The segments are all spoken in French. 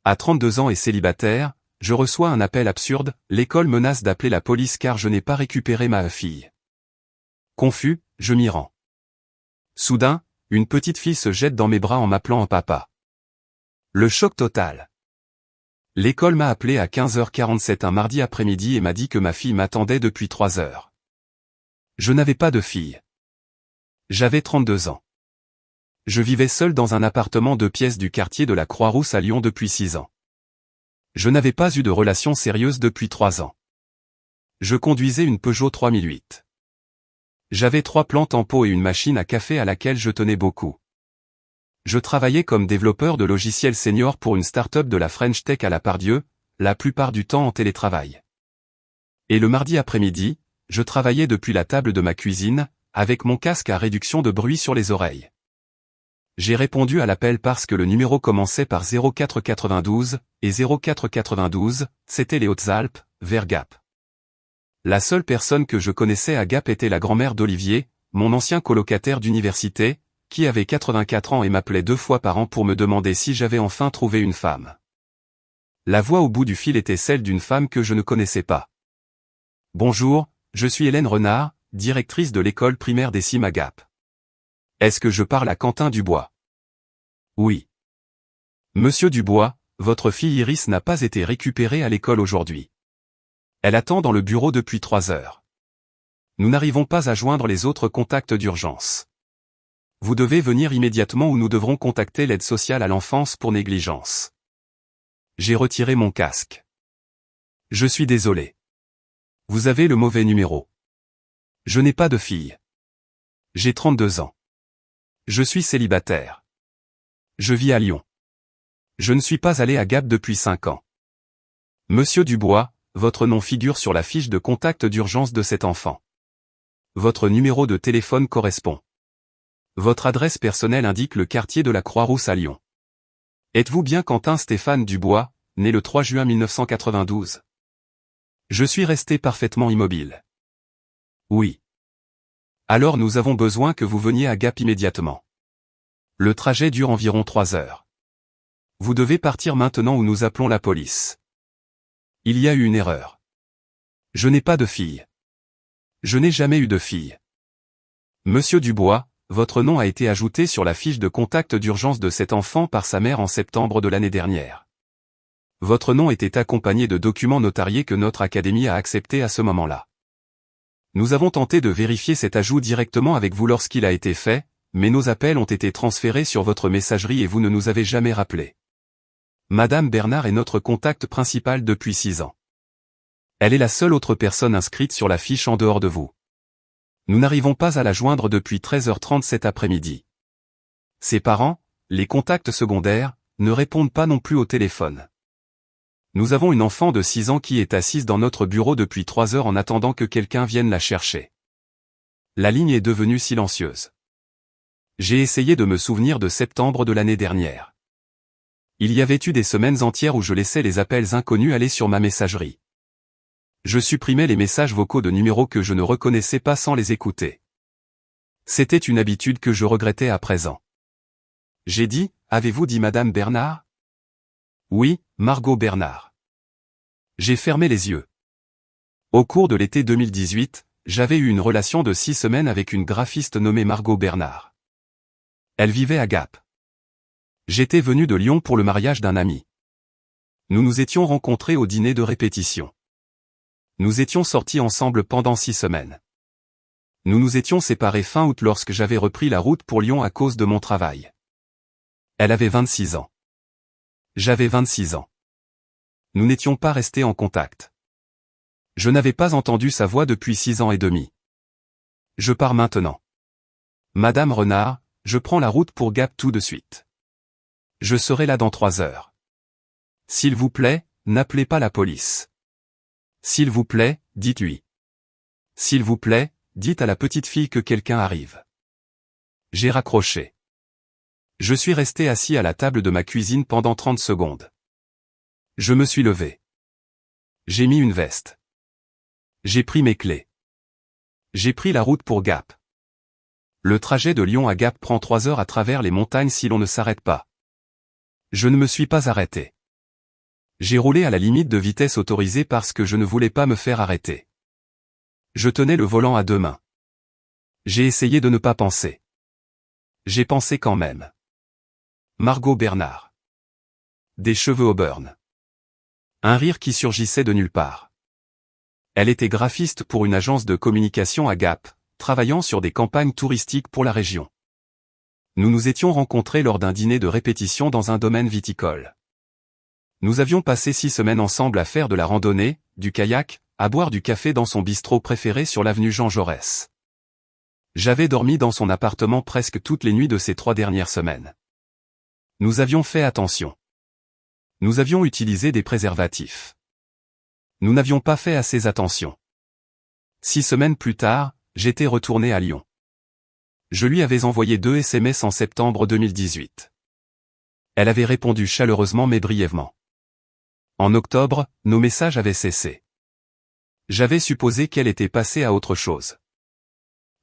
À 32 ans et célibataire, je reçois un appel absurde, l'école menace d'appeler la police car je n'ai pas récupéré ma fille. Confus, je m'y rends. Soudain, une petite fille se jette dans mes bras en m'appelant en papa. Le choc total. L'école m'a appelé à 15h47 un mardi après-midi et m'a dit que ma fille m'attendait depuis 3 heures. Je n'avais pas de fille. J'avais 32 ans. Je vivais seul dans un appartement 2 pièces du quartier de la Croix-Rousse à Lyon depuis 6 ans. Je n'avais pas eu de relation sérieuse depuis 3 ans. Je conduisais une Peugeot 3008. J'avais 3 plantes en pot et une machine à café à laquelle je tenais beaucoup. Je travaillais comme développeur de logiciels senior pour une start-up de la French Tech à la Pardieu, la plupart du temps en télétravail. Et le mardi après-midi, je travaillais depuis la table de ma cuisine, avec mon casque à réduction de bruit sur les oreilles. J'ai répondu à l'appel parce que le numéro commençait par 0492, et 0492, c'était les Hautes-Alpes, vers Gap. La seule personne que je connaissais à Gap était la grand-mère d'Olivier, mon ancien colocataire d'université, qui avait 84 ans et m'appelait 2 fois par an pour me demander si j'avais enfin trouvé une femme. La voix au bout du fil était celle d'une femme que je ne connaissais pas. Bonjour, je suis Hélène Renard, directrice de l'école primaire des Cimes à Gap. Est-ce que je parle à Quentin Dubois? Oui. Monsieur Dubois, votre fille Iris n'a pas été récupérée à l'école aujourd'hui. Elle attend dans le bureau depuis 3 heures. Nous n'arrivons pas à joindre les autres contacts d'urgence. Vous devez venir immédiatement ou nous devrons contacter l'aide sociale à l'enfance pour négligence. J'ai retiré mon casque. Je suis désolé. Vous avez le mauvais numéro. Je n'ai pas de fille. J'ai 32 ans. Je suis célibataire. Je vis à Lyon. Je ne suis pas allé à Gap depuis 5 ans. Monsieur Dubois, votre nom figure sur la fiche de contact d'urgence de cet enfant. Votre numéro de téléphone correspond. Votre adresse personnelle indique le quartier de la Croix-Rousse à Lyon. Êtes-vous bien Quentin Stéphane Dubois, né le 3 juin 1992? Je suis resté parfaitement immobile. Oui. Alors nous avons besoin que vous veniez à Gap immédiatement. Le trajet dure environ 3 heures. Vous devez partir maintenant ou nous appelons la police. Il y a eu une erreur. Je n'ai pas de fille. Je n'ai jamais eu de fille. Monsieur Dubois, votre nom a été ajouté sur la fiche de contact d'urgence de cet enfant par sa mère en septembre de l'année dernière. Votre nom était accompagné de documents notariés que notre académie a acceptés à ce moment-là. Nous avons tenté de vérifier cet ajout directement avec vous lorsqu'il a été fait, mais nos appels ont été transférés sur votre messagerie et vous ne nous avez jamais rappelé. Madame Bernard est notre contact principal depuis 6 ans. Elle est la seule autre personne inscrite sur la fiche en dehors de vous. Nous n'arrivons pas à la joindre depuis 13h30 cet après-midi. Ses parents, les contacts secondaires, ne répondent pas non plus au téléphone. Nous avons une enfant de 6 ans qui est assise dans notre bureau depuis 3 heures en attendant que quelqu'un vienne la chercher. La ligne est devenue silencieuse. J'ai essayé de me souvenir de septembre de l'année dernière. Il y avait eu des semaines entières où je laissais les appels inconnus aller sur ma messagerie. Je supprimais les messages vocaux de numéros que je ne reconnaissais pas sans les écouter. C'était une habitude que je regrettais à présent. J'ai dit, avez-vous dit Madame Bernard? Oui, Margot Bernard. J'ai fermé les yeux. Au cours de l'été 2018, j'avais eu une relation de 6 semaines avec une graphiste nommée Margot Bernard. Elle vivait à Gap. J'étais venu de Lyon pour le mariage d'un ami. Nous nous étions rencontrés au dîner de répétition. Nous étions sortis ensemble pendant 6 semaines. Nous nous étions séparés fin août lorsque j'avais repris la route pour Lyon à cause de mon travail. Elle avait 26 ans. J'avais 26 ans. Nous n'étions pas restés en contact. Je n'avais pas entendu sa voix depuis 6 ans et demi. Je pars maintenant. Madame Renard, je prends la route pour Gap tout de suite. Je serai là dans 3 heures. S'il vous plaît, n'appelez pas la police. S'il vous plaît, dites oui. S'il vous plaît, dites à la petite fille que quelqu'un arrive. J'ai raccroché. Je suis resté assis à la table de ma cuisine pendant 30 secondes. Je me suis levé. J'ai mis une veste. J'ai pris mes clés. J'ai pris la route pour Gap. Le trajet de Lyon à Gap prend 3 heures à travers les montagnes si l'on ne s'arrête pas. Je ne me suis pas arrêté. J'ai roulé à la limite de vitesse autorisée parce que je ne voulais pas me faire arrêter. Je tenais le volant à deux mains. J'ai essayé de ne pas penser. J'ai pensé quand même. Margot Bernard. Des cheveux au burn. Un rire qui surgissait de nulle part. Elle était graphiste pour une agence de communication à Gap, travaillant sur des campagnes touristiques pour la région. Nous nous étions rencontrés lors d'un dîner de répétition dans un domaine viticole. Nous avions passé 6 semaines ensemble à faire de la randonnée, du kayak, à boire du café dans son bistrot préféré sur l'avenue Jean Jaurès. J'avais dormi dans son appartement presque toutes les nuits de ces 3 dernières semaines. Nous avions fait attention. Nous avions utilisé des préservatifs. Nous n'avions pas fait assez attention. 6 semaines plus tard, j'étais retourné à Lyon. Je lui avais envoyé 2 SMS en septembre 2018. Elle avait répondu chaleureusement mais brièvement. En octobre, nos messages avaient cessé. J'avais supposé qu'elle était passée à autre chose.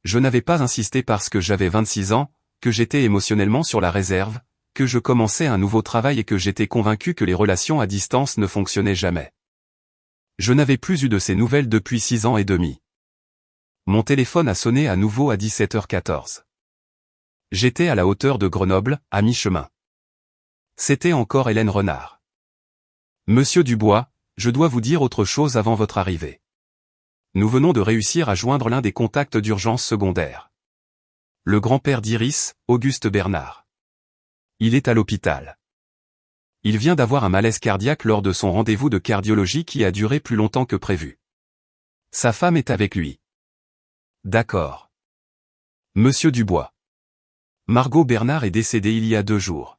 Je n'avais pas insisté parce que j'avais 26 ans, que j'étais émotionnellement sur la réserve, que je commençais un nouveau travail et que j'étais convaincu que les relations à distance ne fonctionnaient jamais. Je n'avais plus eu de ses nouvelles depuis 6 ans et demi. Mon téléphone a sonné à nouveau à 17h14. J'étais à la hauteur de Grenoble, à mi-chemin. C'était encore Hélène Renard. Monsieur Dubois, je dois vous dire autre chose avant votre arrivée. Nous venons de réussir à joindre l'un des contacts d'urgence secondaires. Le grand-père d'Iris, Auguste Bernard. Il est à l'hôpital. Il vient d'avoir un malaise cardiaque lors de son rendez-vous de cardiologie qui a duré plus longtemps que prévu. Sa femme est avec lui. D'accord. Monsieur Dubois. Margot Bernard est décédée il y a 2 jours.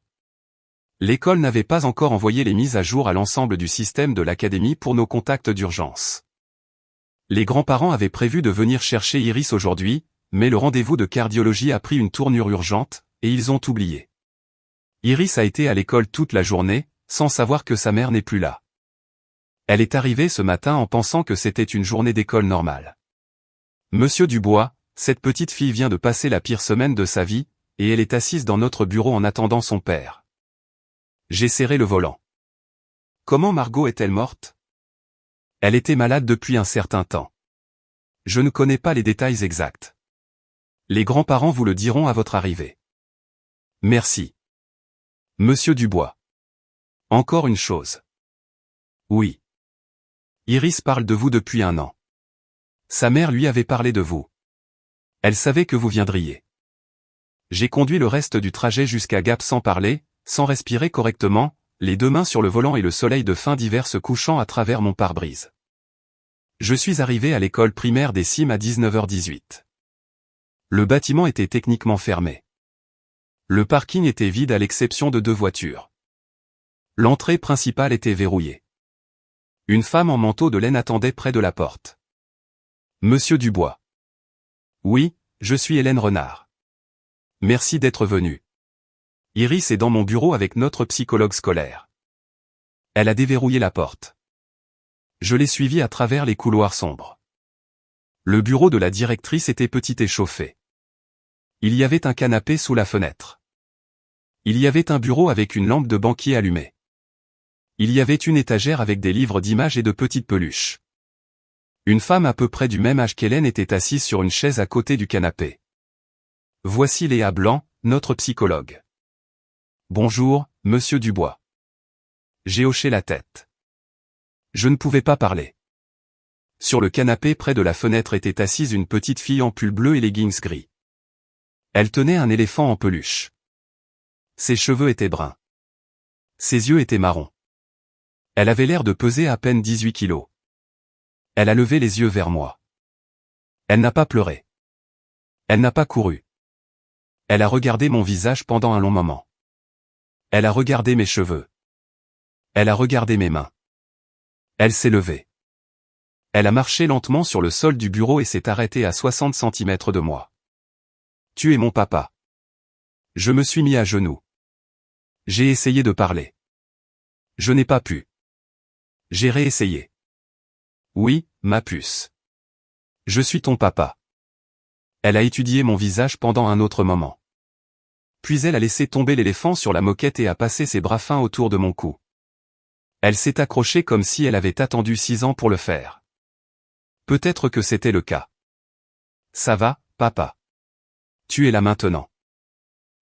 L'école n'avait pas encore envoyé les mises à jour à l'ensemble du système de l'académie pour nos contacts d'urgence. Les grands-parents avaient prévu de venir chercher Iris aujourd'hui, mais le rendez-vous de cardiologie a pris une tournure urgente, et ils ont oublié. Iris a été à l'école toute la journée, sans savoir que sa mère n'est plus là. Elle est arrivée ce matin en pensant que c'était une journée d'école normale. Monsieur Dubois, cette petite fille vient de passer la pire semaine de sa vie, et elle est assise dans notre bureau en attendant son père. J'ai serré le volant. Comment Margot est-elle morte? Elle était malade depuis un certain temps. Je ne connais pas les détails exacts. Les grands-parents vous le diront à votre arrivée. Merci. Monsieur Dubois. Encore une chose. Oui. Iris parle de vous depuis 1 an. Sa mère lui avait parlé de vous. Elle savait que vous viendriez. J'ai conduit le reste du trajet jusqu'à Gap sans parler, sans respirer correctement, les 2 mains sur le volant et le soleil de fin d'hiver se couchant à travers mon pare-brise. Je suis arrivé à l'école primaire des Cimes à 19h18. Le bâtiment était techniquement fermé. Le parking était vide à l'exception de 2 voitures. L'entrée principale était verrouillée. Une femme en manteau de laine attendait près de la porte. Monsieur Dubois. Oui, je suis Hélène Renard. Merci d'être venu. Iris est dans mon bureau avec notre psychologue scolaire. Elle a déverrouillé la porte. Je l'ai suivie à travers les couloirs sombres. Le bureau de la directrice était petit et chauffé. Il y avait un canapé sous la fenêtre. Il y avait un bureau avec une lampe de banquier allumée. Il y avait une étagère avec des livres d'images et de petites peluches. Une femme à peu près du même âge qu'Hélène était assise sur une chaise à côté du canapé. Voici Léa Blanc, notre psychologue. Bonjour, monsieur Dubois. J'ai hoché la tête. Je ne pouvais pas parler. Sur le canapé près de la fenêtre était assise une petite fille en pull bleu et leggings gris. Elle tenait un éléphant en peluche. Ses cheveux étaient bruns. Ses yeux étaient marrons. Elle avait l'air de peser à peine 18 kilos. Elle a levé les yeux vers moi. Elle n'a pas pleuré. Elle n'a pas couru. Elle a regardé mon visage pendant un long moment. Elle a regardé mes cheveux. Elle a regardé mes mains. Elle s'est levée. Elle a marché lentement sur le sol du bureau et s'est arrêtée à 60 cm de moi. Tu es mon papa. Je me suis mis à genoux. J'ai essayé de parler. Je n'ai pas pu. J'ai réessayé. Oui, ma puce. Je suis ton papa. Elle a étudié mon visage pendant un autre moment. Puis elle a laissé tomber l'éléphant sur la moquette et a passé ses bras fins autour de mon cou. Elle s'est accrochée comme si elle avait attendu 6 ans pour le faire. Peut-être que c'était le cas. Ça va, papa. Tu es là maintenant.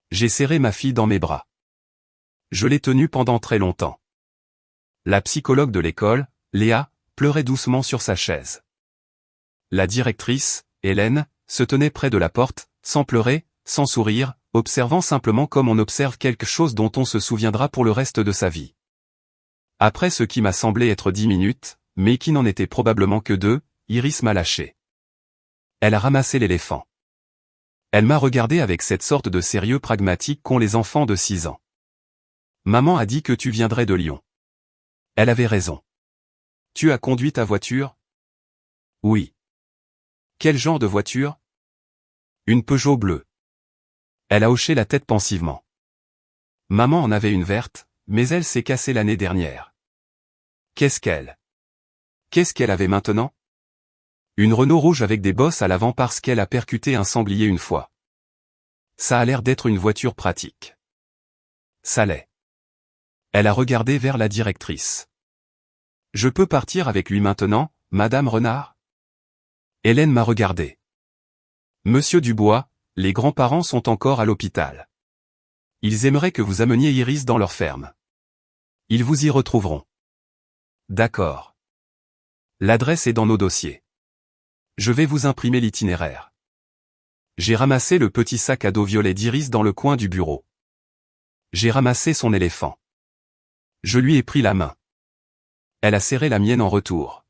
J'ai serré ma fille dans mes bras. Je l'ai tenue pendant très longtemps. La psychologue de l'école, Léa, pleurait doucement sur sa chaise. La directrice, Hélène, se tenait près de la porte, sans pleurer, sans sourire, observant simplement comme on observe quelque chose dont on se souviendra pour le reste de sa vie. Après ce qui m'a semblé être 10 minutes, mais qui n'en était probablement que 2, Iris m'a lâché. Elle a ramassé l'éléphant. Elle m'a regardé avec cette sorte de sérieux pragmatique qu'ont les enfants de 6 ans. Maman a dit que tu viendrais de Lyon. Elle avait raison. Tu as conduit ta voiture? Oui. Quel genre de voiture? Une Peugeot bleue. Elle a hoché la tête pensivement. Maman en avait une verte, mais elle s'est cassée l'année dernière. Qu'est-ce qu'elle avait maintenant? Une Renault rouge avec des bosses à l'avant parce qu'elle a percuté un sanglier une fois. Ça a l'air d'être une voiture pratique. Ça l'est. Elle a regardé vers la directrice. Je peux partir avec lui maintenant, Madame Renard? Hélène m'a regardé. Monsieur Dubois, les grands-parents sont encore à l'hôpital. Ils aimeraient que vous ameniez Iris dans leur ferme. Ils vous y retrouveront. D'accord. L'adresse est dans nos dossiers. Je vais vous imprimer l'itinéraire. J'ai ramassé le petit sac à dos violet d'Iris dans le coin du bureau. J'ai ramassé son éléphant. Je lui ai pris la main. Elle a serré la mienne en retour.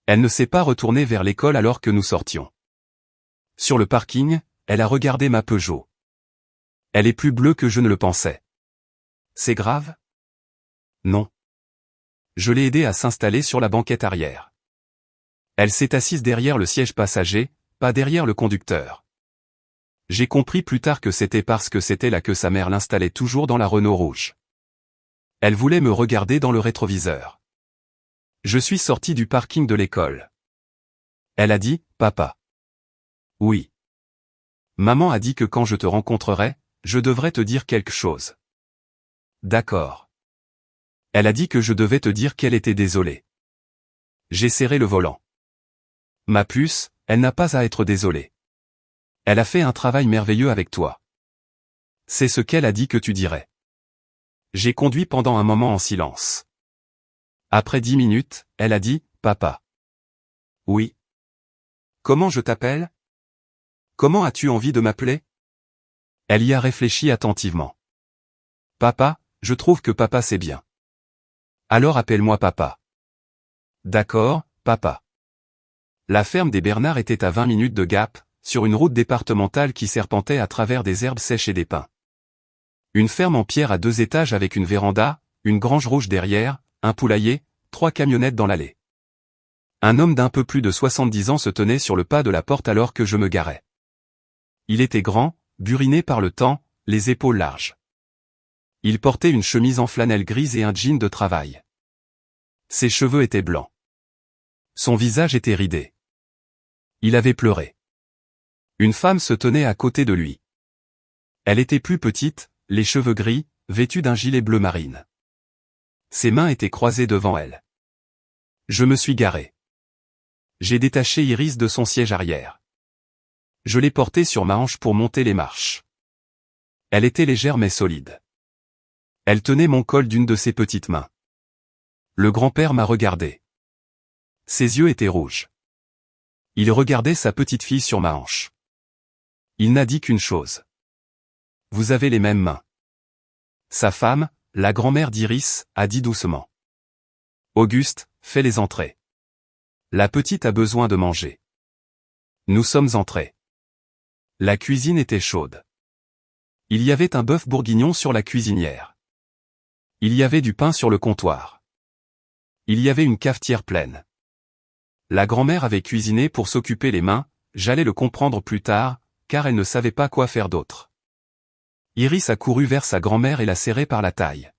Elle ne s'est pas retournée vers l'école alors que nous sortions. Sur le parking, elle a regardé ma Peugeot. Elle est plus bleue que je ne le pensais. C'est grave? Non. Je l'ai aidée à s'installer sur la banquette arrière. Elle s'est assise derrière le siège passager, pas derrière le conducteur. J'ai compris plus tard que c'était parce que c'était là que sa mère l'installait toujours dans la Renault rouge. Elle voulait me regarder dans le rétroviseur. Je suis sorti du parking de l'école. Elle a dit, papa. Oui. Maman a dit que quand je te rencontrerai, je devrais te dire quelque chose. D'accord. Elle a dit que je devais te dire qu'elle était désolée. J'ai serré le volant. Ma puce, elle n'a pas à être désolée. Elle a fait un travail merveilleux avec toi. C'est ce qu'elle a dit que tu dirais. J'ai conduit pendant un moment en silence. Après 10 minutes, elle a dit, papa. Oui. Comment je t'appelle? Comment as-tu envie de m'appeler? Elle y a réfléchi attentivement. Papa, je trouve que papa c'est bien. Alors appelle-moi papa. D'accord, papa. La ferme des Bernards était à 20 minutes de Gap, sur une route départementale qui serpentait à travers des herbes sèches et des pins. Une ferme en pierre à 2 étages avec une véranda, une grange rouge derrière, un poulailler, 3 camionnettes dans l'allée. Un homme d'un peu plus de 70 ans se tenait sur le pas de la porte alors que je me garais. Il était grand, buriné par le temps, les épaules larges. Il portait une chemise en flanelle grise et un jean de travail. Ses cheveux étaient blancs. Son visage était ridé. Il avait pleuré. Une femme se tenait à côté de lui. Elle était plus petite, les cheveux gris, vêtue d'un gilet bleu marine. Ses mains étaient croisées devant elle. Je me suis garé. J'ai détaché Iris de son siège arrière. Je l'ai portée sur ma hanche pour monter les marches. Elle était légère mais solide. Elle tenait mon col d'une de ses petites mains. Le grand-père m'a regardé. Ses yeux étaient rouges. Il regardait sa petite fille sur ma hanche. Il n'a dit qu'une chose. Vous avez les mêmes mains. Sa femme, la grand-mère d'Iris, a dit doucement. Auguste, fais les entrées. La petite a besoin de manger. Nous sommes entrés. La cuisine était chaude. Il y avait un bœuf bourguignon sur la cuisinière. Il y avait du pain sur le comptoir. Il y avait une cafetière pleine. La grand-mère avait cuisiné pour s'occuper les mains, j'allais le comprendre plus tard, car elle ne savait pas quoi faire d'autre. Iris a couru vers sa grand-mère et l'a serrée par la taille.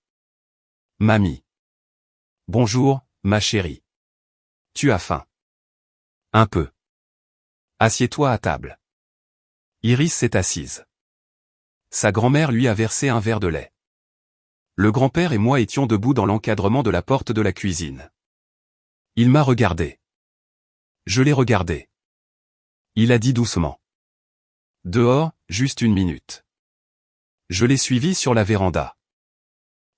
Mamie. Bonjour, ma chérie. Tu as faim? Un peu. Assieds-toi à table. Iris s'est assise. Sa grand-mère lui a versé un verre de lait. Le grand-père et moi étions debout dans l'encadrement de la porte de la cuisine. Il m'a regardé. Je l'ai regardé. Il a dit doucement. Dehors, juste une minute. Je l'ai suivi sur la véranda.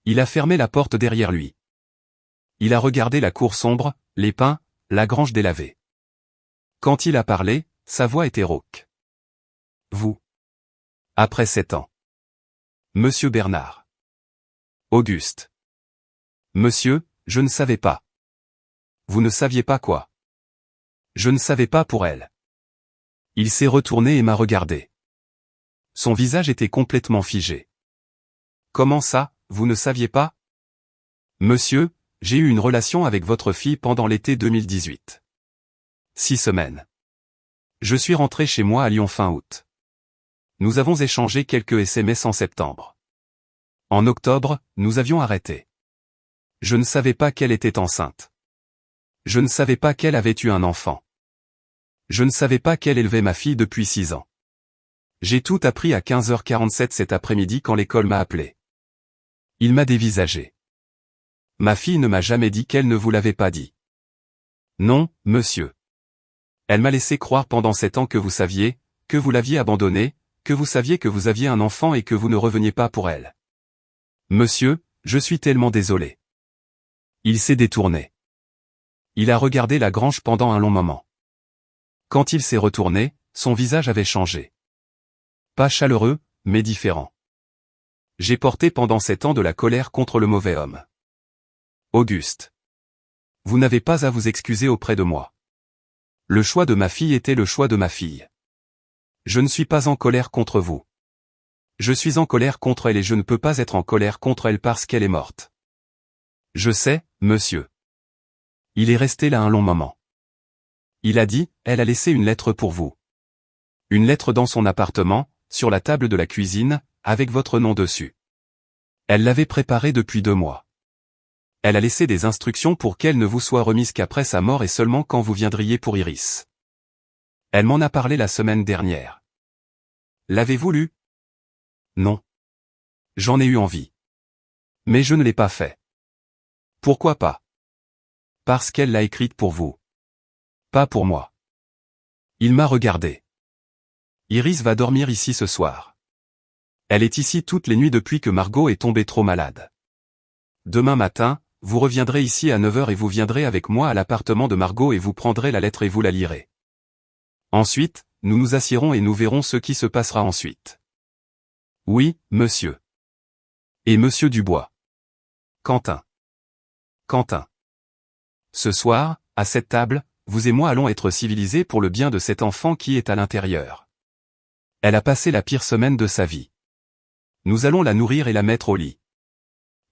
Il a fermé la porte derrière lui. Il a regardé la cour sombre, les pins, la grange délavée. Quand il a parlé, sa voix était rauque. Vous. Après 7 ans. Monsieur Bernard. Auguste. Monsieur, je ne savais pas. Vous ne saviez pas quoi? Je ne savais pas pour elle. Il s'est retourné et m'a regardé. Son visage était complètement figé. Comment ça, vous ne saviez pas? Monsieur, j'ai eu une relation avec votre fille pendant l'été 2018. 6 semaines. Je suis rentré chez moi à Lyon fin août. Nous avons échangé quelques SMS en septembre. En octobre, nous avions arrêté. Je ne savais pas qu'elle était enceinte. Je ne savais pas qu'elle avait eu un enfant. Je ne savais pas qu'elle élevait ma fille depuis 6 ans. J'ai tout appris à 15h47 cet après-midi quand l'école m'a appelé. Il m'a dévisagé. Ma fille ne m'a jamais dit qu'elle ne vous l'avait pas dit. Non, monsieur. Elle m'a laissé croire pendant 7 ans que vous saviez, que vous l'aviez abandonnée, que vous saviez que vous aviez un enfant et que vous ne reveniez pas pour elle. Monsieur, je suis tellement désolé. Il s'est détourné. Il a regardé la grange pendant un long moment. Quand il s'est retourné, son visage avait changé. Pas chaleureux, mais différent. J'ai porté pendant 7 ans de la colère contre le mauvais homme. Auguste. Vous n'avez pas à vous excuser auprès de moi. Le choix de ma fille était le choix de ma fille. Je ne suis pas en colère contre vous. Je suis en colère contre elle et je ne peux pas être en colère contre elle parce qu'elle est morte. Je sais, monsieur. Il est resté là un long moment. Il a dit, elle a laissé une lettre pour vous. Une lettre dans son appartement, sur la table de la cuisine, avec votre nom dessus. Elle l'avait préparée depuis 2 mois. Elle a laissé des instructions pour qu'elle ne vous soit remise qu'après sa mort et seulement quand vous viendriez pour Iris. Elle m'en a parlé la semaine dernière. L'avez-vous lu? Non. J'en ai eu envie. Mais je ne l'ai pas fait. Pourquoi pas? Parce qu'elle l'a écrite pour vous. Pas pour moi. Il m'a regardé. Iris va dormir ici ce soir. Elle est ici toutes les nuits depuis que Margot est tombée trop malade. Demain matin, vous reviendrez ici à 9h et vous viendrez avec moi à l'appartement de Margot et vous prendrez la lettre et vous la lirez. Ensuite, nous nous assiérons et nous verrons ce qui se passera ensuite. Oui, monsieur. Et monsieur Dubois. Quentin. Quentin. Ce soir, à cette table, vous et moi allons être civilisés pour le bien de cet enfant qui est à l'intérieur. Elle a passé la pire semaine de sa vie. Nous allons la nourrir et la mettre au lit.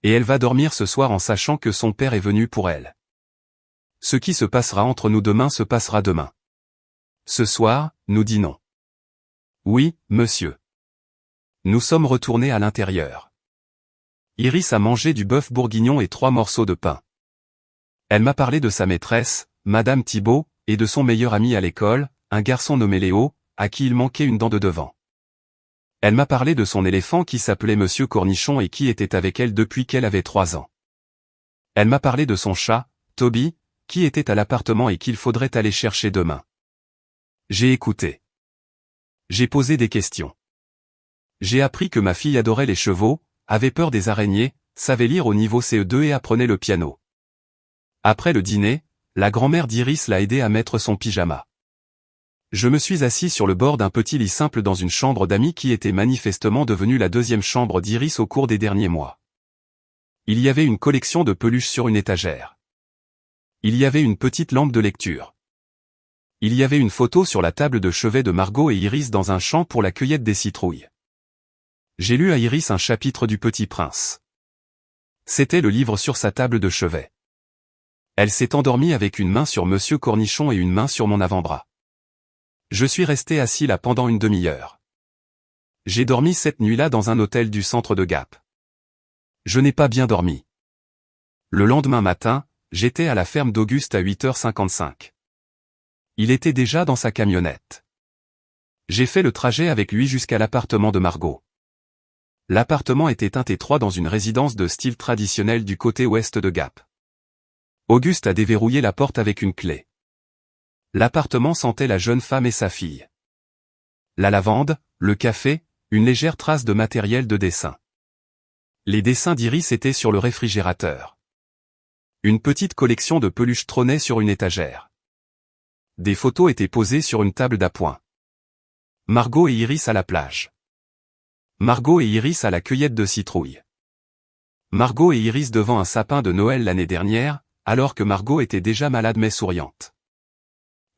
Et elle va dormir ce soir en sachant que son père est venu pour elle. Ce qui se passera entre nous demain se passera demain. Ce soir, nous dînons. Oui, monsieur. Nous sommes retournés à l'intérieur. Iris a mangé du bœuf bourguignon et 3 morceaux de pain. Elle m'a parlé de sa maîtresse, Madame Thibault, et de son meilleur ami à l'école, un garçon nommé Léo, à qui il manquait une dent de devant. Elle m'a parlé de son éléphant qui s'appelait Monsieur Cornichon et qui était avec elle depuis qu'elle avait 3 ans. Elle m'a parlé de son chat, Toby, qui était à l'appartement et qu'il faudrait aller chercher demain. J'ai écouté. J'ai posé des questions. J'ai appris que ma fille adorait les chevaux, avait peur des araignées, savait lire au niveau CE2 et apprenait le piano. Après le dîner, la grand-mère d'Iris l'a aidée à mettre son pyjama. Je me suis assis sur le bord d'un petit lit simple dans une chambre d'amis qui était manifestement devenue la 2e chambre d'Iris au cours des derniers mois. Il y avait une collection de peluches sur une étagère. Il y avait une petite lampe de lecture. Il y avait une photo sur la table de chevet de Margot et Iris dans un champ pour la cueillette des citrouilles. J'ai lu à Iris un chapitre du Petit Prince. C'était le livre sur sa table de chevet. Elle s'est endormie avec une main sur Monsieur Cornichon et une main sur mon avant-bras. Je suis resté assis là pendant une demi-heure. J'ai dormi cette nuit-là dans un hôtel du centre de Gap. Je n'ai pas bien dormi. Le lendemain matin, j'étais à la ferme d'Auguste à 8h55. Il était déjà dans sa camionnette. J'ai fait le trajet avec lui jusqu'à l'appartement de Margot. L'appartement était un T3 dans une résidence de style traditionnel du côté ouest de Gap. Auguste a déverrouillé la porte avec une clé. L'appartement sentait la jeune femme et sa fille. La lavande, le café, une légère trace de matériel de dessin. Les dessins d'Iris étaient sur le réfrigérateur. Une petite collection de peluches trônait sur une étagère. Des photos étaient posées sur une table d'appoint. Margot et Iris à la plage. Margot et Iris à la cueillette de citrouilles. Margot et Iris devant un sapin de Noël l'année dernière, alors que Margot était déjà malade mais souriante.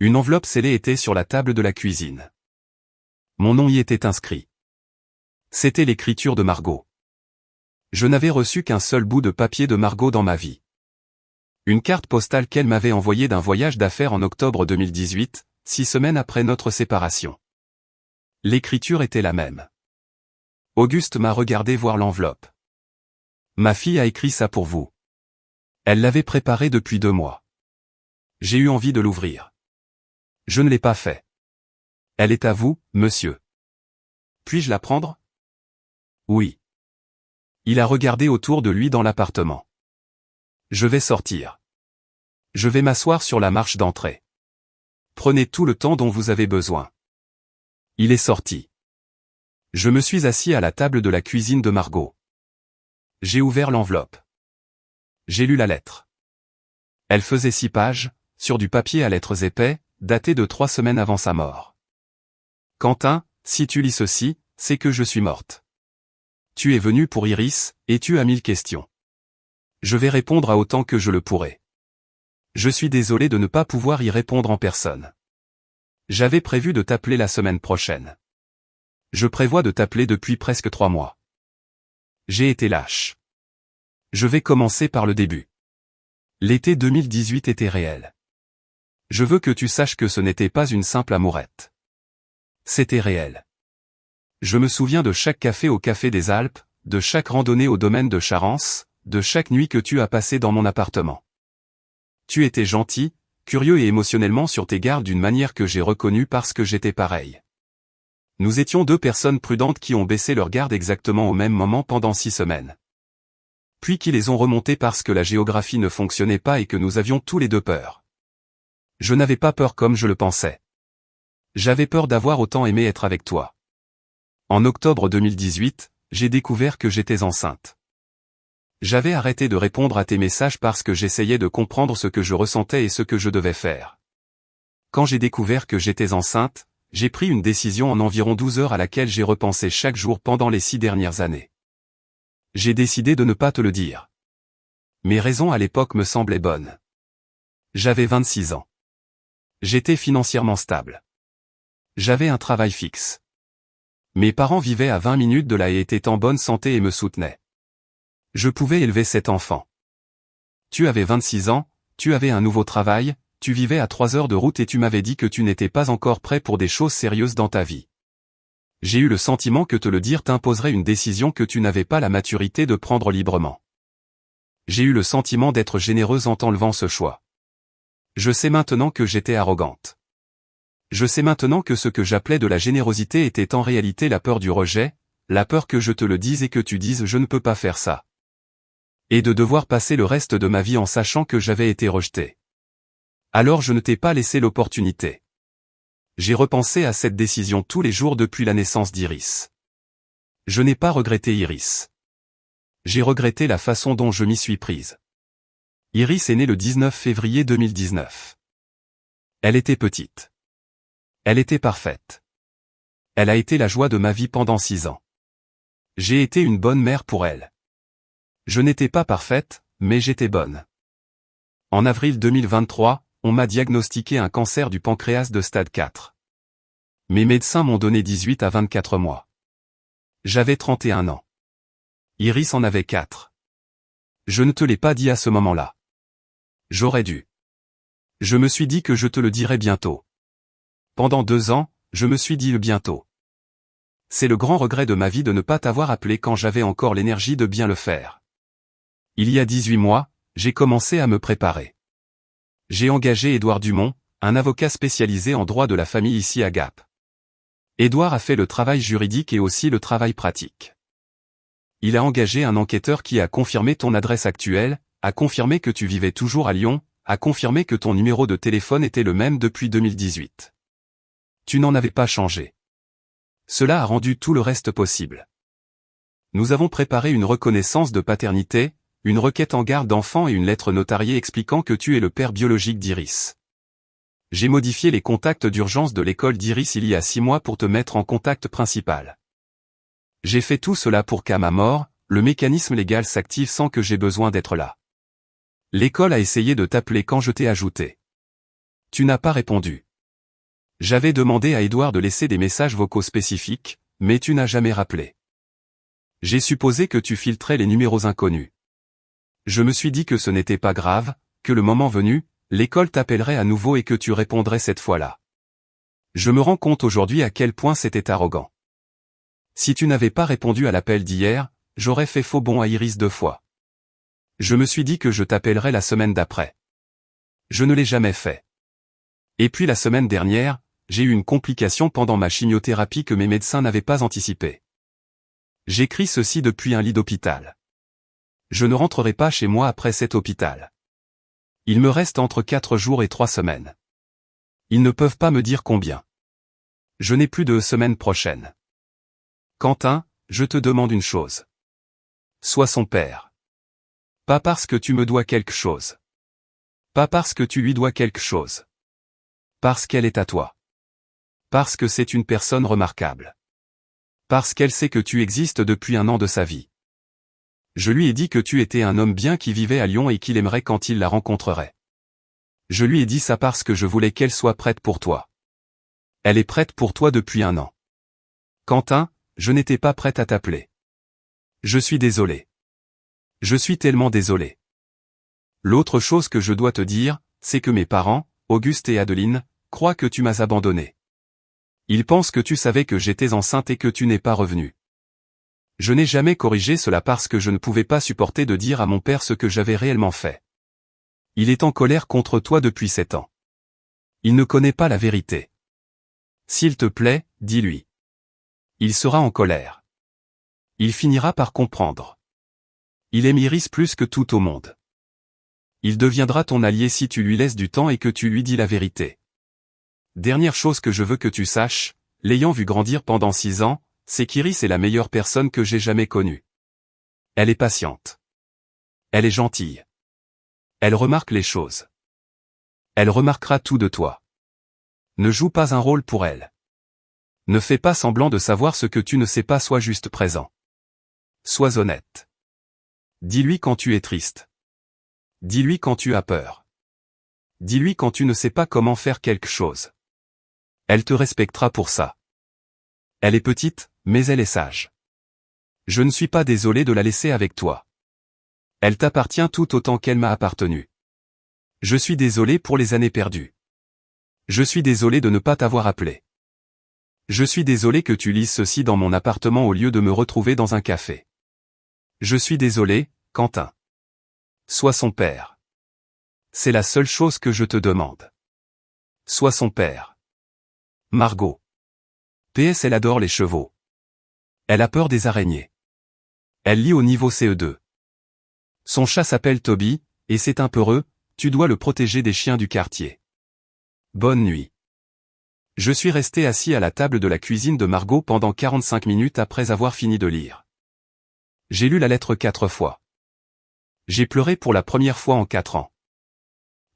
Une enveloppe scellée était sur la table de la cuisine. Mon nom y était inscrit. C'était l'écriture de Margot. Je n'avais reçu qu'un seul bout de papier de Margot dans ma vie. Une carte postale qu'elle m'avait envoyée d'un voyage d'affaires en octobre 2018, 6 semaines après notre séparation. L'écriture était la même. Auguste m'a regardé voir l'enveloppe. Ma fille a écrit ça pour vous. Elle l'avait préparé depuis 2 mois. J'ai eu envie de l'ouvrir. Je ne l'ai pas fait. Elle est à vous, monsieur. Puis-je la prendre? Oui. Il a regardé autour de lui dans l'appartement. Je vais sortir. Je vais m'asseoir sur la marche d'entrée. Prenez tout le temps dont vous avez besoin. Il est sorti. Je me suis assis à la table de la cuisine de Margot. J'ai ouvert l'enveloppe. J'ai lu la lettre. Elle faisait 6 pages, sur du papier à lettres épais, daté de 3 semaines avant sa mort. Quentin, si tu lis ceci, c'est que je suis morte. Tu es venu pour Iris, et tu as 1000 questions. Je vais répondre à autant que je le pourrai. Je suis désolé de ne pas pouvoir y répondre en personne. J'avais prévu de t'appeler la semaine prochaine. Je prévois de t'appeler depuis presque 3 mois. J'ai été lâche. Je vais commencer par le début. L'été 2018 était réel. Je veux que tu saches que ce n'était pas une simple amourette. C'était réel. Je me souviens de chaque café au Café des Alpes, de chaque randonnée au domaine de Charance, de chaque nuit que tu as passée dans mon appartement. Tu étais gentil, curieux et émotionnellement sur tes gardes d'une manière que j'ai reconnue parce que j'étais pareil. Nous étions 2 personnes prudentes qui ont baissé leurs gardes exactement au même moment pendant 6 semaines. Puis qui les ont remontées parce que la géographie ne fonctionnait pas et que nous avions tous les 2 peur. Je n'avais pas peur comme je le pensais. J'avais peur d'avoir autant aimé être avec toi. En octobre 2018, j'ai découvert que j'étais enceinte. J'avais arrêté de répondre à tes messages parce que j'essayais de comprendre ce que je ressentais et ce que je devais faire. Quand j'ai découvert que j'étais enceinte, j'ai pris une décision en environ 12 heures à laquelle j'ai repensé chaque jour pendant les 6 dernières années. J'ai décidé de ne pas te le dire. Mes raisons à l'époque me semblaient bonnes. J'avais 26 ans. J'étais financièrement stable. J'avais un travail fixe. Mes parents vivaient à 20 minutes de là et étaient en bonne santé et me soutenaient. Je pouvais élever 7 enfants. Tu avais 26 ans, tu avais un nouveau travail, tu vivais à 3 heures de route et tu m'avais dit que tu n'étais pas encore prêt pour des choses sérieuses dans ta vie. J'ai eu le sentiment que te le dire t'imposerait une décision que tu n'avais pas la maturité de prendre librement. J'ai eu le sentiment d'être généreuse en t'enlevant ce choix. Je sais maintenant que j'étais arrogante. Je sais maintenant que ce que j'appelais de la générosité était en réalité la peur du rejet, la peur que je te le dise et que tu dises je ne peux pas faire ça. Et de devoir passer le reste de ma vie en sachant que j'avais été rejetée. Alors je ne t'ai pas laissé l'opportunité. J'ai repensé à cette décision tous les jours depuis la naissance d'Iris. Je n'ai pas regretté Iris. J'ai regretté la façon dont je m'y suis prise. Iris est née le 19 février 2019. Elle était petite. Elle était parfaite. Elle a été la joie de ma vie pendant 6 ans. J'ai été une bonne mère pour elle. Je n'étais pas parfaite, mais j'étais bonne. En avril 2023, on m'a diagnostiqué un cancer du pancréas de stade 4. Mes médecins m'ont donné 18 à 24 mois. J'avais 31 ans. Iris en avait 4. Je ne te l'ai pas dit à ce moment-là. J'aurais dû. Je me suis dit que je te le dirais bientôt. Pendant 2 ans, je me suis dit bientôt. C'est le grand regret de ma vie de ne pas t'avoir appelé quand j'avais encore l'énergie de bien le faire. Il y a 18 mois, j'ai commencé à me préparer. J'ai engagé Édouard Dumont, un avocat spécialisé en droit de la famille ici à Gap. Édouard a fait le travail juridique et aussi le travail pratique. il a engagé un enquêteur qui a confirmé ton adresse actuelle, a confirmé que tu vivais toujours à Lyon, a confirmé que ton numéro de téléphone était le même depuis 2018. Tu n'en avais pas changé. Cela a rendu tout le reste possible. Nous avons préparé une reconnaissance de paternité, une requête en garde d'enfant et une lettre notariée expliquant que tu es le père biologique d'Iris. J'ai modifié les contacts d'urgence de l'école d'Iris il y a 6 mois pour te mettre en contact principal. J'ai fait tout cela pour qu'à ma mort, le mécanisme légal s'active sans que j'aie besoin d'être là. L'école a essayé de t'appeler quand je t'ai ajouté. Tu n'as pas répondu. J'avais demandé à Édouard de laisser des messages vocaux spécifiques, mais tu n'as jamais rappelé. J'ai supposé que tu filtrais les numéros inconnus. Je me suis dit que ce n'était pas grave, que le moment venu, l'école t'appellerait à nouveau et que tu répondrais cette fois-là. Je me rends compte aujourd'hui à quel point c'était arrogant. Si tu n'avais pas répondu à l'appel d'hier, j'aurais fait faux bond à Iris 2 fois. Je me suis dit que je t'appellerais la semaine d'après. Je ne l'ai jamais fait. Et puis la semaine dernière, j'ai eu une complication pendant ma chimiothérapie que mes médecins n'avaient pas anticipée. J'écris ceci depuis un lit d'hôpital. Je ne rentrerai pas chez moi après cet hôpital. Il me reste entre 4 jours et 3 semaines. Ils ne peuvent pas me dire combien. Je n'ai plus de semaine prochaine. Quentin, je te demande une chose. Sois son père. Pas parce que tu me dois quelque chose. Pas parce que tu lui dois quelque chose. Parce qu'elle est à toi. Parce que c'est une personne remarquable. Parce qu'elle sait que tu existes depuis 1 an de sa vie. Je lui ai dit que tu étais un homme bien qui vivait à Lyon et qu'il aimerait quand il la rencontrerait. Je lui ai dit ça parce que je voulais qu'elle soit prête pour toi. Elle est prête pour toi depuis 1 an. Quentin, je n'étais pas prête à t'appeler. Je suis désolé. Je suis tellement désolé. L'autre chose que je dois te dire, c'est que mes parents, Auguste et Adeline, croient que tu m'as abandonné. Ils pensent que tu savais que j'étais enceinte et que tu n'es pas revenu. Je n'ai jamais corrigé cela parce que je ne pouvais pas supporter de dire à mon père ce que j'avais réellement fait. Il est en colère contre toi depuis 7 ans. Il ne connaît pas la vérité. S'il te plaît, dis-lui. Il sera en colère. Il finira par comprendre. Il aime Iris plus que tout au monde. Il deviendra ton allié si tu lui laisses du temps et que tu lui dis la vérité. Dernière chose que je veux que tu saches, l'ayant vu grandir pendant 6 ans, c'est qu'Iris est la meilleure personne que j'ai jamais connue. Elle est patiente. Elle est gentille. Elle remarque les choses. Elle remarquera tout de toi. Ne joue pas un rôle pour elle. Ne fais pas semblant de savoir ce que tu ne sais pas, sois juste présent. Sois honnête. Dis-lui quand tu es triste. Dis-lui quand tu as peur. Dis-lui quand tu ne sais pas comment faire quelque chose. Elle te respectera pour ça. Elle est petite, mais elle est sage. Je ne suis pas désolé de la laisser avec toi. Elle t'appartient tout autant qu'elle m'a appartenu. Je suis désolé pour les années perdues. Je suis désolé de ne pas t'avoir appelé. Je suis désolé que tu lises ceci dans mon appartement au lieu de me retrouver dans un café. Je suis désolé, Quentin. Sois son père. C'est la seule chose que je te demande. Sois son père. Margot. PS, elle adore les chevaux. Elle a peur des araignées. Elle lit au niveau CE2. Son chat s'appelle Toby, et c'est un peureux, tu dois le protéger des chiens du quartier. Bonne nuit. Je suis resté assis à la table de la cuisine de Margot pendant 45 minutes après avoir fini de lire. J'ai lu la lettre 4 fois. J'ai pleuré pour la première fois en 4 ans.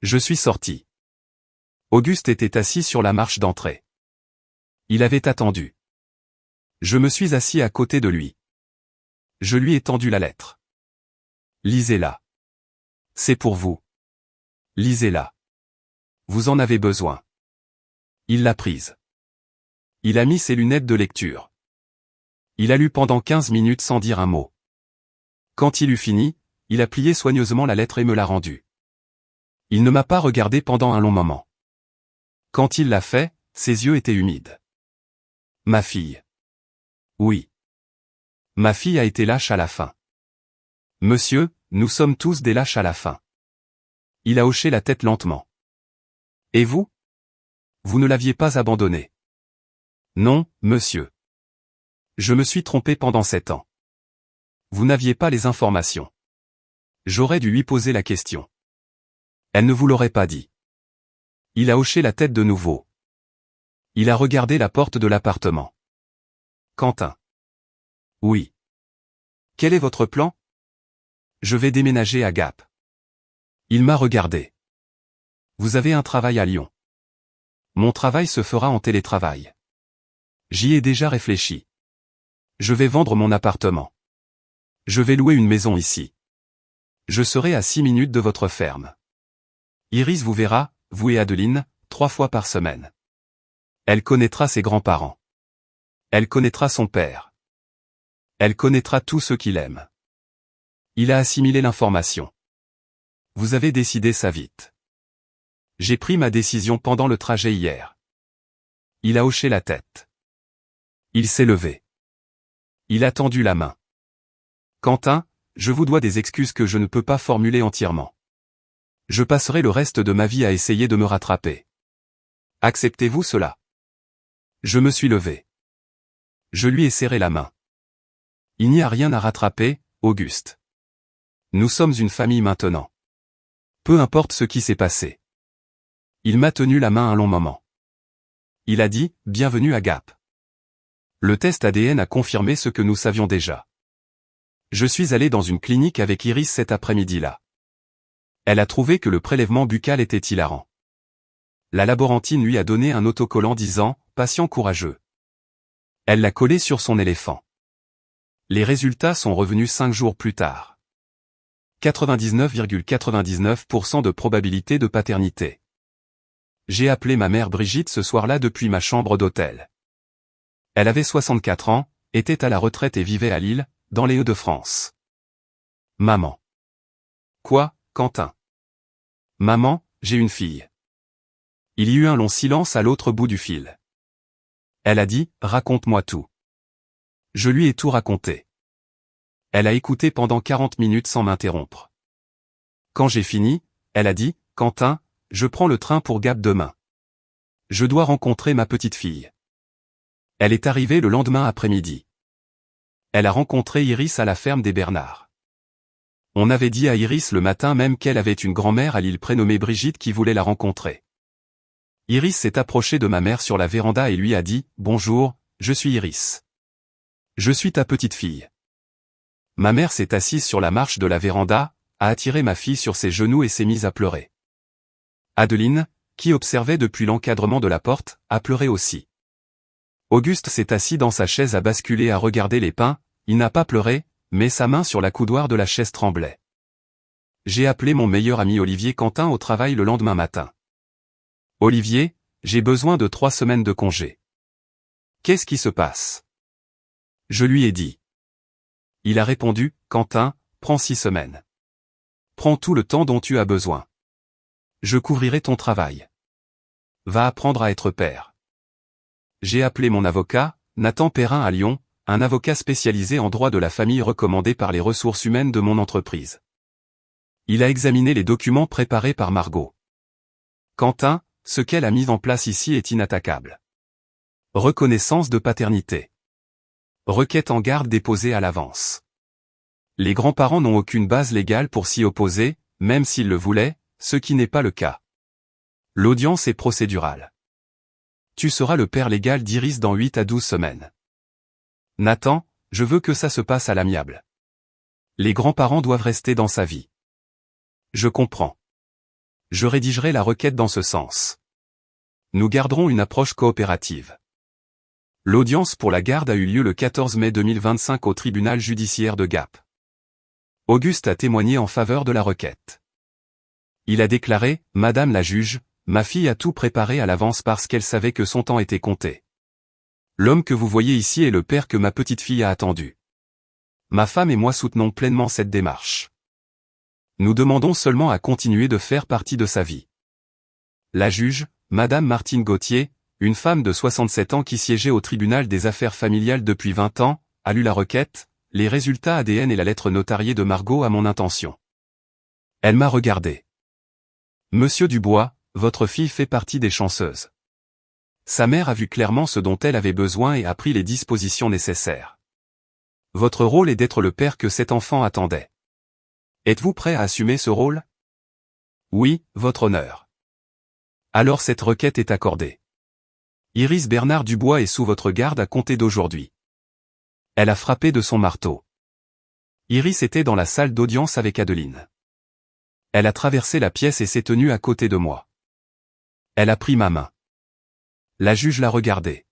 Je suis sorti. Auguste était assis sur la marche d'entrée. Il avait attendu. Je me suis assis à côté de lui. Je lui ai tendu la lettre. Lisez-la. C'est pour vous. Lisez-la. Vous en avez besoin. Il l'a prise. Il a mis ses lunettes de lecture. Il a lu pendant 15 minutes sans dire un mot. Quand il eut fini, il a plié soigneusement la lettre et me l'a rendue. Il ne m'a pas regardé pendant un long moment. Quand il l'a fait, ses yeux étaient humides. Ma fille. Oui. Ma fille a été lâche à la fin. Monsieur, nous sommes tous des lâches à la fin. Il a hoché la tête lentement. Et vous? Vous ne l'aviez pas abandonné. Non, monsieur. Je me suis trompé pendant 7 ans. Vous n'aviez pas les informations. J'aurais dû lui poser la question. Elle ne vous l'aurait pas dit. Il a hoché la tête de nouveau. Il a regardé la porte de l'appartement. Quentin. Oui. Quel est votre plan? Je vais déménager à Gap. Il m'a regardé. Vous avez un travail à Lyon. Mon travail se fera en télétravail. J'y ai déjà réfléchi. Je vais vendre mon appartement. Je vais louer une maison ici. Je serai à 6 minutes de votre ferme. Iris vous verra, vous et Adeline, 3 fois par semaine. Elle connaîtra ses grands-parents. Elle connaîtra son père. Elle connaîtra tous ceux qu'il aime. Il a assimilé l'information. Vous avez décidé ça vite. J'ai pris ma décision pendant le trajet hier. Il a hoché la tête. Il s'est levé. Il a tendu la main. Quentin, je vous dois des excuses que je ne peux pas formuler entièrement. Je passerai le reste de ma vie à essayer de me rattraper. Acceptez-vous cela? Je me suis levé. Je lui ai serré la main. Il n'y a rien à rattraper, Auguste. Nous sommes une famille maintenant. Peu importe ce qui s'est passé. Il m'a tenu la main un long moment. Il a dit, bienvenue à Gap. Le test ADN a confirmé ce que nous savions déjà. Je suis allé dans une clinique avec Iris cet après-midi-là. Elle a trouvé que le prélèvement buccal était hilarant. La laborantine lui a donné un autocollant disant « Patient courageux ». Elle l'a collé sur son éléphant. Les résultats sont revenus 5 jours plus tard. 99,99% de probabilité de paternité. J'ai appelé ma mère Brigitte ce soir-là depuis ma chambre d'hôtel. Elle avait 64 ans, était à la retraite et vivait à Lille, dans les Hauts-de-France. Maman. Quoi, Quentin? Maman, j'ai une fille. Il y eut un long silence à l'autre bout du fil. Elle a dit, raconte-moi tout. Je lui ai tout raconté. Elle a écouté pendant 40 minutes sans m'interrompre. Quand j'ai fini, elle a dit, Quentin, je prends le train pour Gap demain. Je dois rencontrer ma petite fille. Elle est arrivée le lendemain après-midi. Elle a rencontré Iris à la ferme des Bernards. On avait dit à Iris le matin même qu'elle avait une grand-mère à Lille prénommée Brigitte qui voulait la rencontrer. Iris s'est approchée de ma mère sur la véranda et lui a dit « Bonjour, je suis Iris. Je suis ta petite fille. » Ma mère s'est assise sur la marche de la véranda, a attiré ma fille sur ses genoux et s'est mise à pleurer. Adeline, qui observait depuis l'encadrement de la porte, a pleuré aussi. Auguste s'est assis dans sa chaise à basculer à regarder les pins, il n'a pas pleuré, mais sa main sur la coudoir de la chaise tremblait. J'ai appelé mon meilleur ami Olivier Quentin au travail le lendemain matin. Olivier, j'ai besoin de 3 semaines de congé. Qu'est-ce qui se passe? Je lui ai dit. Il a répondu, Quentin, prends 6 semaines. Prends tout le temps dont tu as besoin. Je couvrirai ton travail. Va apprendre à être père. J'ai appelé mon avocat, Nathan Perrin à Lyon, un avocat spécialisé en droit de la famille recommandé par les ressources humaines de mon entreprise. Il a examiné les documents préparés par Margot. Quentin, ce qu'elle a mis en place ici est inattaquable. Reconnaissance de paternité. Requête en garde déposée à l'avance. Les grands-parents n'ont aucune base légale pour s'y opposer, même s'ils le voulaient, ce qui n'est pas le cas. L'audience est procédurale. Tu seras le père légal d'Iris dans 8 à 12 semaines. Nathan, je veux que ça se passe à l'amiable. Les grands-parents doivent rester dans sa vie. Je comprends. Je rédigerai la requête dans ce sens. Nous garderons une approche coopérative. L'audience pour la garde a eu lieu le 14 mai 2025 au tribunal judiciaire de Gap. Auguste a témoigné en faveur de la requête. Il a déclaré, « Madame la juge, ma fille a tout préparé à l'avance parce qu'elle savait que son temps était compté. L'homme que vous voyez ici est le père que ma petite fille a attendu. Ma femme et moi soutenons pleinement cette démarche. Nous demandons seulement à continuer de faire partie de sa vie. » La juge, Madame Martine Gauthier, une femme de 67 ans qui siégeait au tribunal des affaires familiales depuis 20 ans, a lu la requête, les résultats ADN et la lettre notariée de Margot à mon intention. Elle m'a regardé. Monsieur Dubois, votre fille fait partie des chanceuses. Sa mère a vu clairement ce dont elle avait besoin et a pris les dispositions nécessaires. Votre rôle est d'être le père que cet enfant attendait. Êtes-vous prêt à assumer ce rôle? Oui, votre honneur. Alors cette requête est accordée. Iris Bernard Dubois est sous votre garde à compter d'aujourd'hui. Elle a frappé de son marteau. Iris était dans la salle d'audience avec Adeline. Elle a traversé la pièce et s'est tenue à côté de moi. Elle a pris ma main. La juge l'a regardée.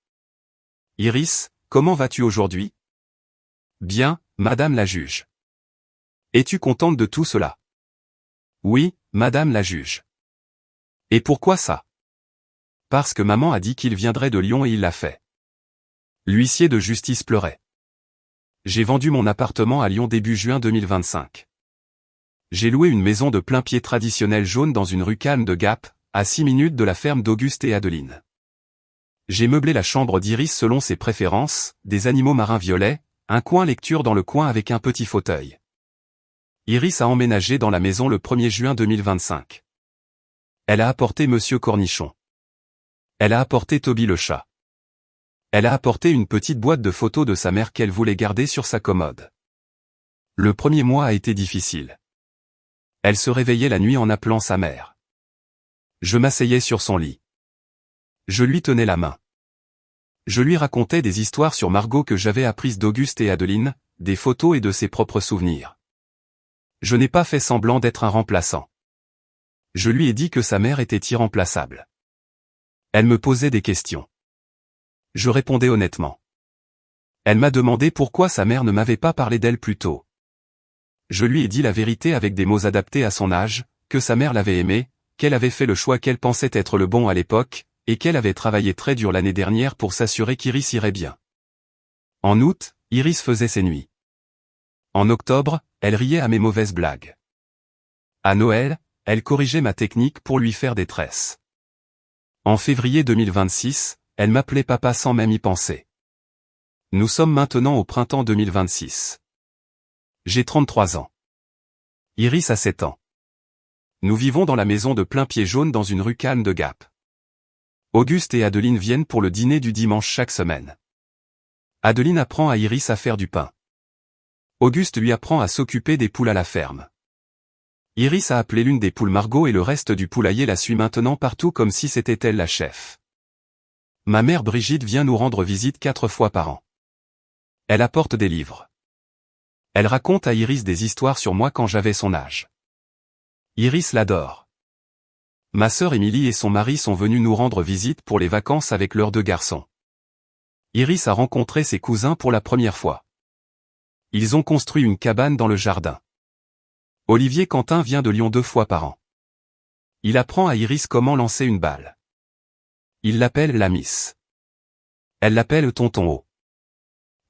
Iris, comment vas-tu aujourd'hui? Bien, madame la juge. Es-tu contente de tout cela? Oui, madame la juge. Et pourquoi ça? Parce que maman a dit qu'il viendrait de Lyon et il l'a fait. L'huissier de justice pleurait. J'ai vendu mon appartement à Lyon début juin 2025. J'ai loué une maison de plain-pied traditionnelle jaune dans une rue calme de Gap, à 6 minutes de la ferme d'Auguste et Adeline. J'ai meublé la chambre d'Iris selon ses préférences, des animaux marins violets, un coin lecture dans le coin avec un petit fauteuil. Iris a emménagé dans la maison le 1er juin 2025. Elle a apporté Monsieur Cornichon. Elle a apporté Toby le chat. Elle a apporté une petite boîte de photos de sa mère qu'elle voulait garder sur sa commode. Le premier mois a été difficile. Elle se réveillait la nuit en appelant sa mère. Je m'asseyais sur son lit. Je lui tenais la main. Je lui racontais des histoires sur Margot que j'avais apprises d'Auguste et Adeline, des photos et de ses propres souvenirs. Je n'ai pas fait semblant d'être un remplaçant. Je lui ai dit que sa mère était irremplaçable. Elle me posait des questions. Je répondais honnêtement. Elle m'a demandé pourquoi sa mère ne m'avait pas parlé d'elle plus tôt. Je lui ai dit la vérité avec des mots adaptés à son âge, que sa mère l'avait aimée, qu'elle avait fait le choix qu'elle pensait être le bon à l'époque, et qu'elle avait travaillé très dur l'année dernière pour s'assurer qu'Iris irait bien. En août, Iris faisait ses nuits. En octobre, elle riait à mes mauvaises blagues. À Noël, elle corrigeait ma technique pour lui faire des tresses. En février 2026, elle m'appelait papa sans même y penser. Nous sommes maintenant au printemps 2026. J'ai 33 ans. Iris a 7 ans. Nous vivons dans la maison de plain-pied jaune dans une rue calme de Gap. Auguste et Adeline viennent pour le dîner du dimanche chaque semaine. Adeline apprend à Iris à faire du pain. Auguste lui apprend à s'occuper des poules à la ferme. Iris a appelé l'une des poules Margot et le reste du poulailler la suit maintenant partout comme si c'était elle la chef. Ma mère Brigitte vient nous rendre visite 4 fois par an. Elle apporte des livres. Elle raconte à Iris des histoires sur moi quand j'avais son âge. Iris l'adore. Ma sœur Émilie et son mari sont venus nous rendre visite pour les vacances avec leurs 2 garçons. Iris a rencontré ses cousins pour la première fois. Ils ont construit une cabane dans le jardin. Olivier Quentin vient de Lyon 2 fois par an. Il apprend à Iris comment lancer une balle. Il l'appelle la Miss. Elle l'appelle Tonton O.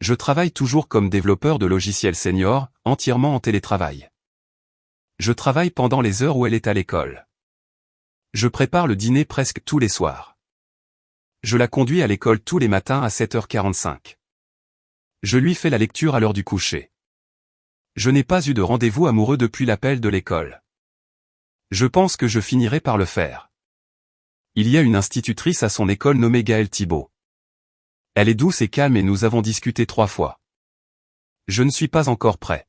Je travaille toujours comme développeur de logiciels senior, entièrement en télétravail. Je travaille pendant les heures où elle est à l'école. Je prépare le dîner presque tous les soirs. Je la conduis à l'école tous les matins à 7h45. Je lui fais la lecture à l'heure du coucher. Je n'ai pas eu de rendez-vous amoureux depuis l'appel de l'école. Je pense que je finirai par le faire. Il y a une institutrice à son école nommée Gaëlle Thibault. Elle est douce et calme et nous avons discuté 3 fois. Je ne suis pas encore prêt.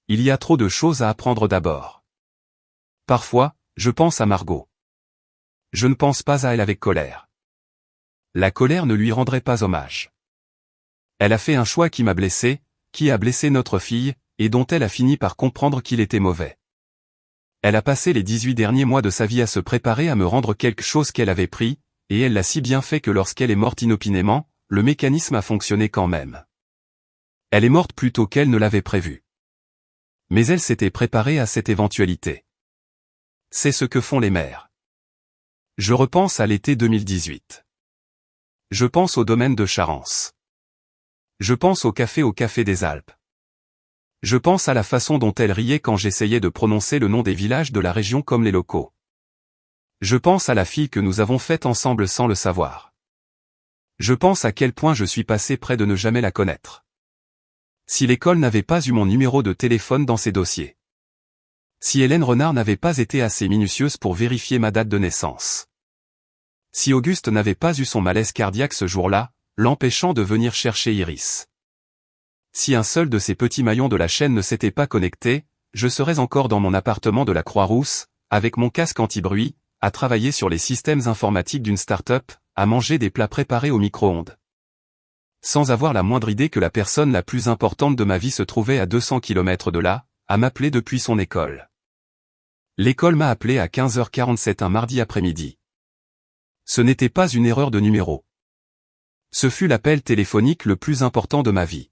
Il y a trop de choses à apprendre d'abord. Parfois, je pense à Margot. Je ne pense pas à elle avec colère. La colère ne lui rendrait pas hommage. Elle a fait un choix qui m'a blessé, qui a blessé notre fille, et dont elle a fini par comprendre qu'il était mauvais. Elle a passé les 18 derniers mois de sa vie à se préparer à me rendre quelque chose qu'elle avait pris, et elle l'a si bien fait que lorsqu'elle est morte inopinément, le mécanisme a fonctionné quand même. Elle est morte plus tôt qu'elle ne l'avait prévu. Mais elle s'était préparée à cette éventualité. C'est ce que font les mères. Je repense à l'été 2018. Je pense au domaine de Charence. Je pense au café des Alpes. Je pense à la façon dont elle riait quand j'essayais de prononcer le nom des villages de la région comme les locaux. Je pense à la fille que nous avons faite ensemble sans le savoir. Je pense à quel point je suis passé près de ne jamais la connaître. Si l'école n'avait pas eu mon numéro de téléphone dans ses dossiers. Si Hélène Renard n'avait pas été assez minutieuse pour vérifier ma date de naissance. Si Auguste n'avait pas eu son malaise cardiaque ce jour-là, l'empêchant de venir chercher Iris. Si un seul de ces petits maillons de la chaîne ne s'était pas connecté, je serais encore dans mon appartement de la Croix-Rousse, avec mon casque anti-bruit, à travailler sur les systèmes informatiques d'une start-up, à manger des plats préparés au micro-ondes. Sans avoir la moindre idée que la personne la plus importante de ma vie se trouvait à 200 km de là, à m'appeler depuis son école. L'école m'a appelé à 15h47 un mardi après-midi. Ce n'était pas une erreur de numéro. Ce fut l'appel téléphonique le plus important de ma vie.